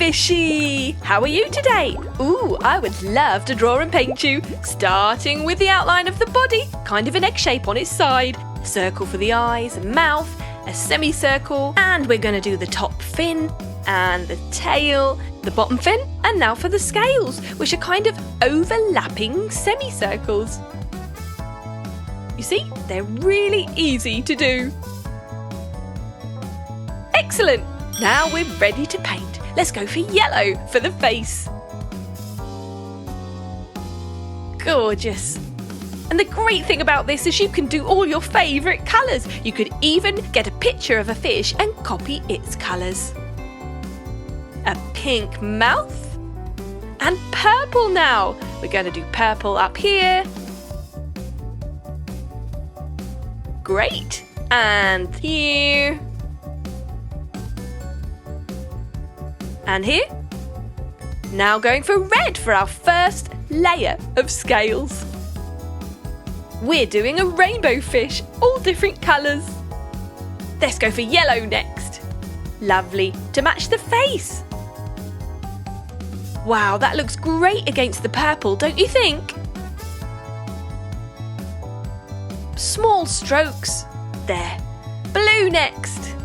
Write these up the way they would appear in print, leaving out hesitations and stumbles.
fishy! How are you today? Ooh, I would love to draw and paint you. Starting with the outline of the body, kind of an egg shape on its side. A circle for the eyes and mouth, a semicircle, and we're going to do the top fin and the tail, the bottom fin, and now for the scales, which are kind of overlapping semicircles. You see, they're really easy to do. Excellent! Now we're ready to paint. Let's go for yellow for the face. Gorgeous. And the great thing about this is you can do all your favourite colours. You could even get a picture of a fish and copy its colours. A pink mouth. And purple now. We're going to do purple up here. Great. And here. And here. Now going for red for our first layer of scales. We're doing a rainbow fish, all different colours. Let's go for yellow next. Lovely, to match the face. Wow, that looks great against the purple, don't you think? Small strokes. There. Blue next.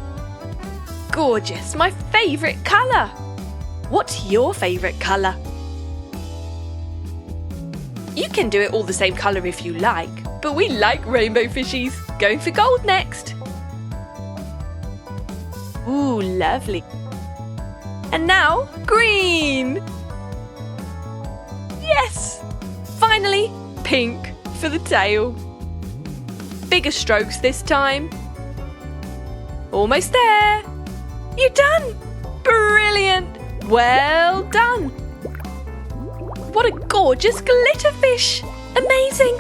Gorgeous, my favourite colour. What's your favourite colour? You can do it all the same colour if you like, but we like rainbow fishies. Going for gold next. Ooh, lovely. And now, green. Yes! Finally, pink for the tail. Bigger strokes this time. Almost there. You're done! Brilliant! Well done! What a gorgeous glitter fish! Amazing!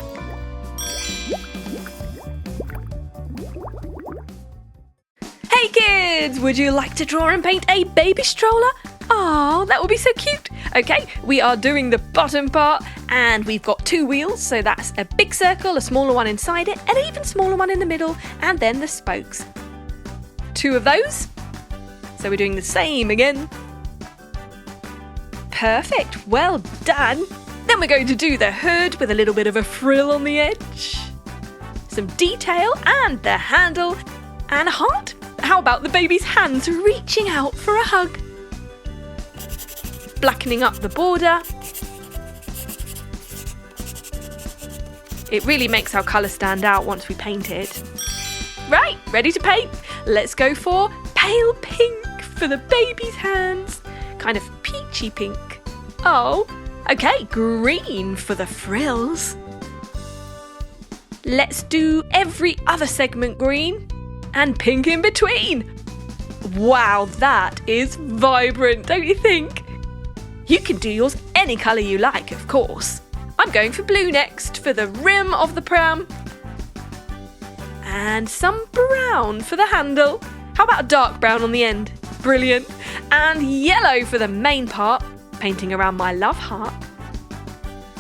Hey kids! Would you like to draw and paint a baby stroller? Oh, that would be so cute! Okay, we are doing the bottom part and we've got 2 wheels, so that's a big circle, a smaller one inside it, and an even smaller one in the middle, and then the spokes. 2 of those. So we're doing the same again. Perfect, well done. Then we're going to do the hood with a little bit of a frill on the edge. Some detail and the handle and a heart. How about the baby's hands reaching out for a hug? Blackening up the border. It really makes our colour stand out once we paint it. Right, ready to paint? Let's go for pale pink for the baby's hands. Kind of peachy pink. Oh, okay, green for the frills. Let's do every other segment green and pink in between. Wow, that is vibrant, don't you think? You can do yours any colour you like, of course. I'm going for blue next for the rim of the pram. And some brown for the handle. How about a dark brown on the end? Brilliant. And yellow for the main part, painting around my love heart.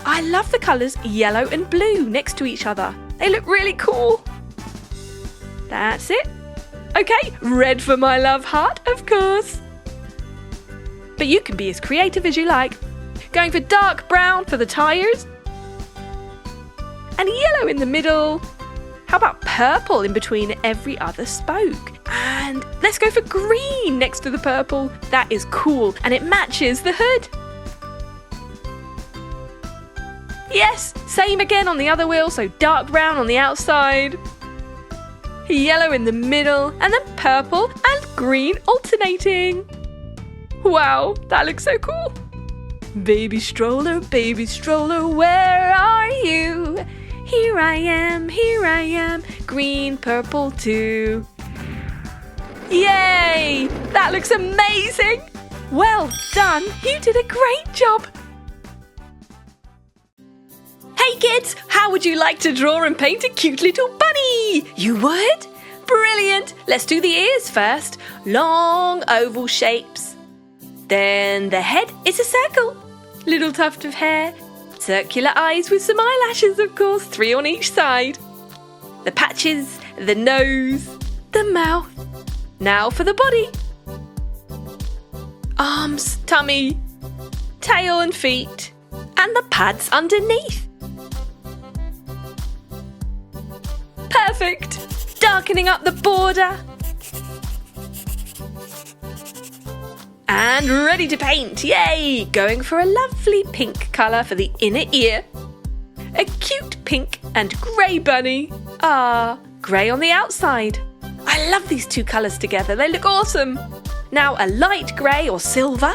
I love the colours yellow and blue next to each other. They look really cool. That's it. Okay, red for my love heart, of course. But you can be as creative as you like. Going for dark brown for the tyres. And yellow in the middle. How about purple in between every other spoke? And let's go for green next to the purple. That is cool and it matches the hood. Yes, same again on the other wheel, so dark brown on the outside. Yellow in the middle and then purple and green alternating. Wow, that looks so cool. Baby stroller, where are you? Here I am, green, purple too. Yay! That looks amazing! Well done, you did a great job! Hey kids, how would you like to draw and paint a cute little bunny? You would? Brilliant! Let's do the ears first. Long oval shapes. Then the head is a circle. Little tuft of hair. Circular eyes with some eyelashes, of course, 3 on each side. The patches, the nose, the mouth. Now for the body. arms, tummy, tail and feet, and the pads underneath. Perfect! Darkening up the border. And ready to paint, yay! Going for a lovely pink colour for the inner ear. A cute pink and grey bunny. Ah, grey on the outside. I love these two colours together, they look awesome. Now a light grey or silver.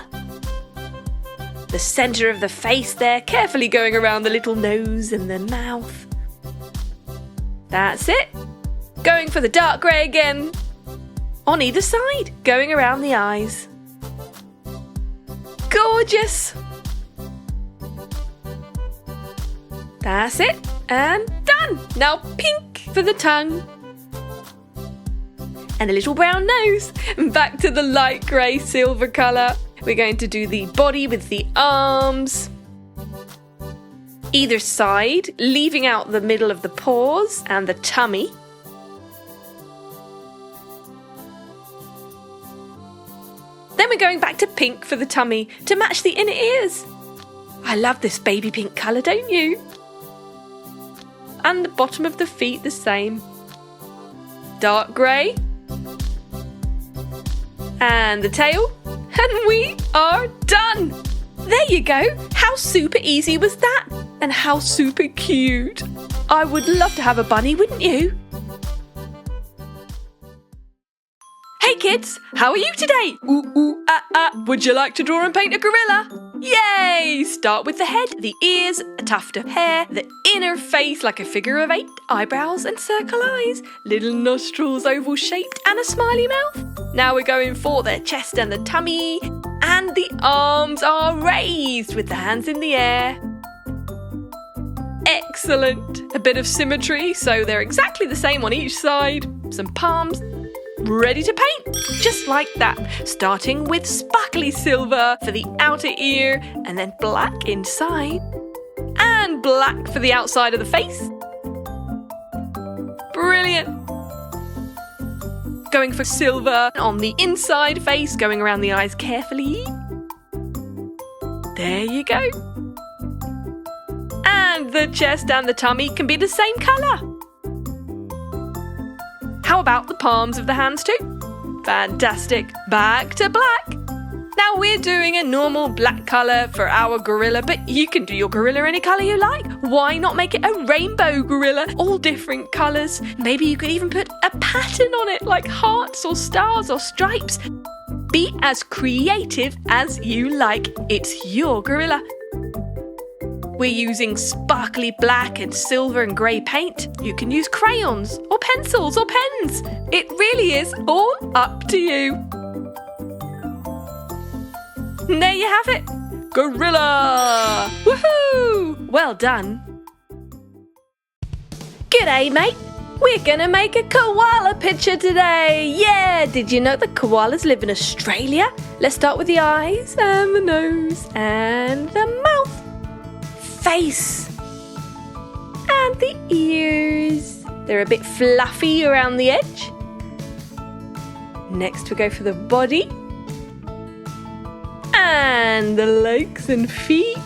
The centre of the face there, carefully going around the little nose and the mouth. That's it. Going for the dark grey again. On either side, going around the eyes. Gorgeous! That's it, and done! Now pink for the tongue. And a little brown nose. Back to the light grey silver colour. We're going to do the body with the arms. Either side, leaving out the middle of the paws and the tummy. Then we're going back to pink for the tummy to match the inner ears. I love this baby pink colour, don't you? And the bottom of the feet the same. Dark grey. And the tail. And we are done! There you go! How super easy was that? And how super cute! I would love to have a bunny, wouldn't you? Hey kids, how are you today? Would you like to draw and paint a gorilla? Yay! Start with the head, the ears, a tuft of hair, the inner face like a figure of 8, eyebrows and circle eyes, little nostrils oval shaped and a smiley mouth. Now we're going for the chest and the tummy, and the arms are raised with the hands in the air. Excellent! A bit of symmetry, so they're exactly the same on each side. Some palms. Ready to paint, just like that, starting with sparkly silver for the outer ear and then black inside and black for the outside of the face. Brilliant. Going for silver on the inside face, going around the eyes carefully. There you go. And the chest and the tummy can be the same colour. How about the palms of the hands too? Fantastic. Back to black. Now we're doing a normal black colour for our gorilla, but you can do your gorilla any colour you like. Why not make it a rainbow gorilla? All different colours. Maybe you could even put a pattern on it, like hearts or stars or stripes. Be as creative as you like. It's your gorilla. We're using sparkly black and silver and grey paint. You can use crayons or pencils or pens. It really is all up to you. And there you have it. Gorilla! Woohoo! Well done. G'day, mate. We're gonna make a koala picture today. Yeah, did you know that koalas live in Australia? Let's start with the eyes and the nose and the mouth. Face and the ears. They're a bit fluffy around the edge. Next we go for the body and the legs and feet.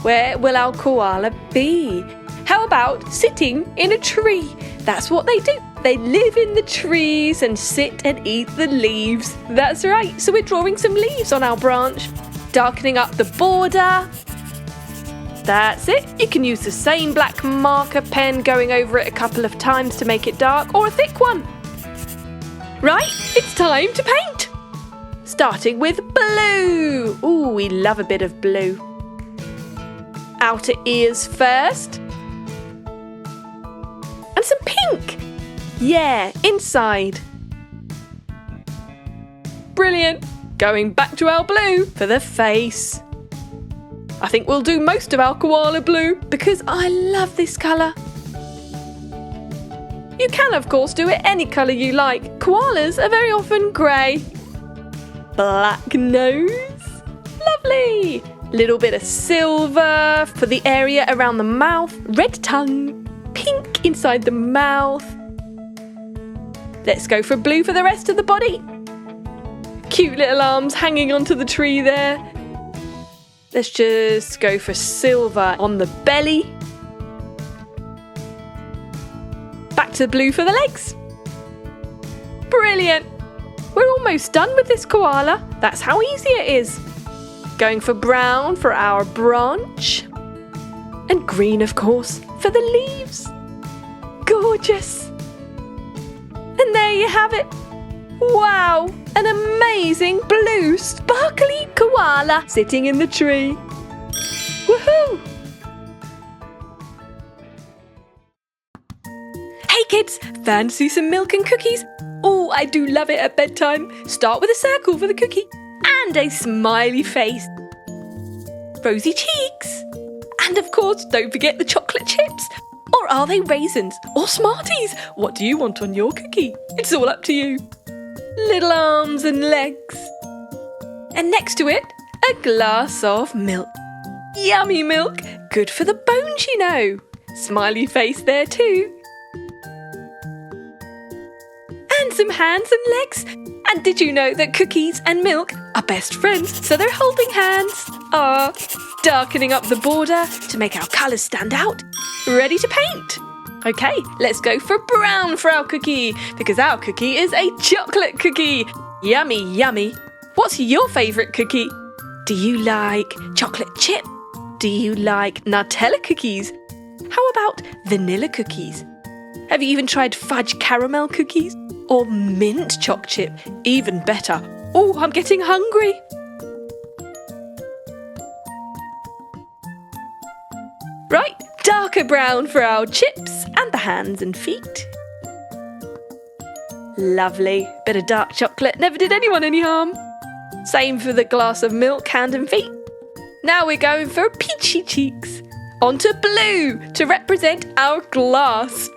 Where will our koala be? How about sitting in a tree? That's what they do. They live in the trees and sit and eat the leaves. That's right, so we're drawing some leaves on our branch. Darkening up the border. That's it. You can use the same black marker pen, going over it a couple of times to make it dark, or a thick one. Right, it's time to paint. Starting with blue. Ooh, we love a bit of blue. Outer ears first. And some pink. Yeah, inside. Brilliant. Going back to our blue for the face. I think we'll do most of our koala blue because I love this colour. You can, of course, do it any colour you like. Koalas are very often grey. Black nose. Lovely. Little bit of silver for the area around the mouth. Red tongue. Pink inside the mouth. Let's go for blue for the rest of the body. Cute little arms hanging onto the tree there. Let's just go for silver on the belly. Back to blue for the legs. Brilliant! We're almost done with this koala. That's how easy it is. Going for brown for our branch. And green, of course, for the leaves. Gorgeous! And there you have it. Wow! An amazing blue sparkly koala sitting in the tree. Woohoo! Hey kids, fancy some milk and cookies? Oh, I do love it at bedtime. Start with a circle for the cookie and a smiley face. Rosy cheeks. And of course, don't forget the chocolate chips. Or are they raisins or Smarties? What do you want on your cookie? It's all up to you. Little arms and legs. And next to it, a glass of milk. Yummy milk, good for the bones, you know. Smiley face there too. And some hands and legs. And did you know that cookies and milk are best friends? So they're holding hands. Darkening up the border to make our colours stand out. Ready to paint. Okay, let's go for brown for our cookie, because our cookie is a chocolate cookie. Yummy, yummy. What's your favourite cookie? Do you like chocolate chip? Do you like Nutella cookies? How about vanilla cookies? Have you even tried fudge caramel cookies? Or mint choc chip? Even better. Oh, I'm getting hungry. Right, darker brown for our chips and the hands and feet. Lovely. Bit of dark chocolate never did anyone any harm. Same for the glass of milk, hand and feet. Now we're going for peachy cheeks. Onto blue to represent our glass.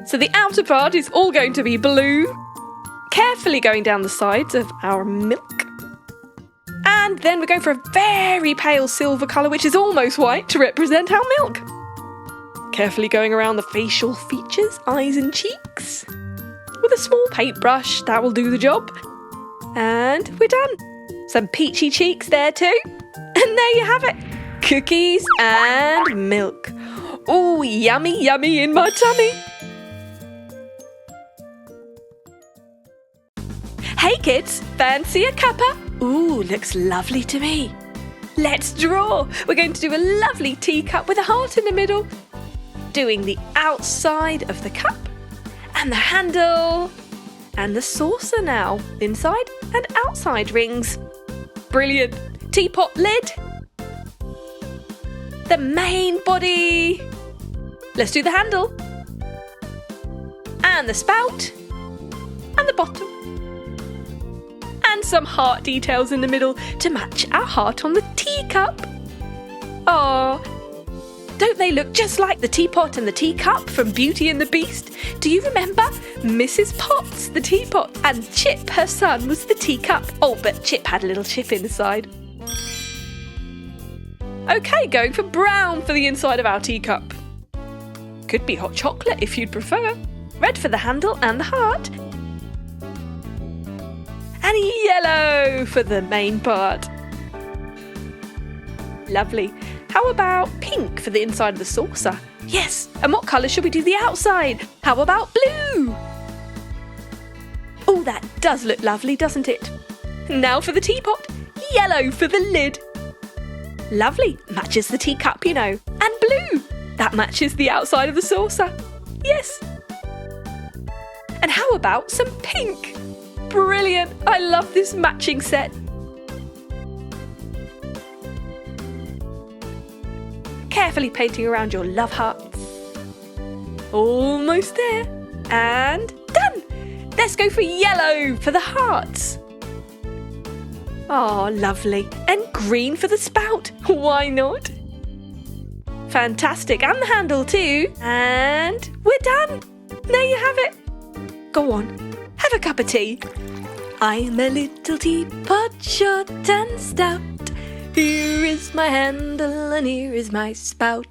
So the outer part is all going to be blue. Carefully going down the sides of our milk. And then we're going for a very pale silver colour, which is almost white, to represent our milk. Carefully going around the facial features, eyes and cheeks. With a small paintbrush, that will do the job. And we're done. Some peachy cheeks there too. And there you have it. Cookies and milk. Oh, yummy, yummy in my tummy. Hey kids, fancy a cuppa? Ooh, looks lovely to me. Let's draw. We're going to do a lovely teacup with a heart in the middle. Doing the outside of the cup and the handle and the saucer now. Inside and outside rings. Brilliant. Teapot lid. The main body. Let's do the handle. And the spout. And the bottom. And some heart details in the middle to match our heart on the teacup. Aww. Don't they look just like the teapot and the teacup from Beauty and the Beast? Do you remember? Mrs. Potts, the teapot, and Chip, her son, was the teacup. Oh, but Chip had a little chip inside. Okay, going for brown for the inside of our teacup. Could be hot chocolate if you'd prefer. Red for the handle and the heart. And yellow for the main part. Lovely. How about pink for the inside of the saucer? Yes. And what colour should we do the outside? How about blue? Oh, that does look lovely, doesn't it? Now for the teapot. Yellow for the lid. Lovely. Matches the teacup, you know. And blue. That matches the outside of the saucer. Yes. And how about some pink? Brilliant! I love this matching set. Carefully painting around your love hearts. Almost there. And done! Let's go for yellow for the hearts. Oh, lovely. And green for the spout. Why not? Fantastic. And the handle too. And we're done. There you have it. Go on. Have a cup of tea. I'm a little teapot, short and stout. Here is my handle and here is my spout.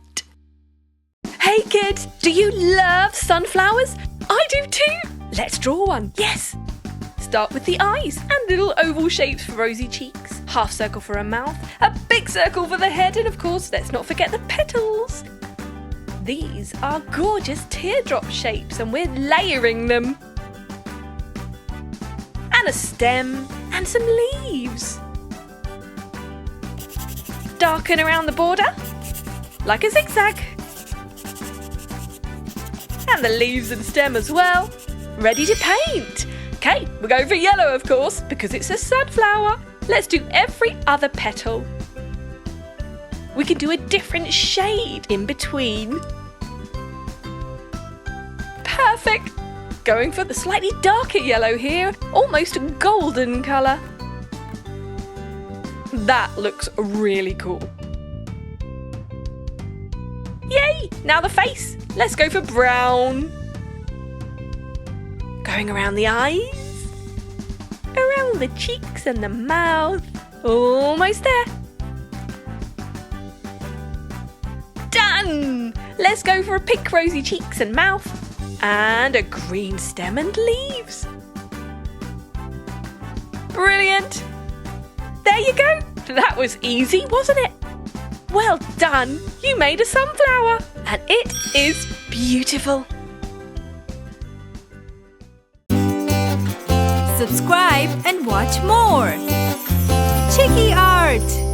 Hey kids, do you love sunflowers? I do too. Let's draw one. Yes. start with the eyes and little oval shapes for rosy cheeks, half circle for a mouth, a big circle for the head, and of course, let's not forget the petals. These are gorgeous teardrop shapes and we're layering them. And a stem and some leaves. Darken around the border, like a zigzag. And the leaves and stem as well. Ready to paint. Okay, we're going for yellow of course, because it's a sunflower. Let's do every other petal. We can do a different shade in between. Perfect! Going for the slightly darker yellow here, almost a golden colour. That looks really cool. Yay! Now the face. Let's go for brown. Going around the eyes, around the cheeks and the mouth. Almost there. Done! Let's go for a pink rosy cheeks and mouth and a green stem and leaves. Brilliant! There you go. That was easy, wasn't it? Well done. You made a sunflower and it is beautiful. Subscribe and watch more. Chiki Art!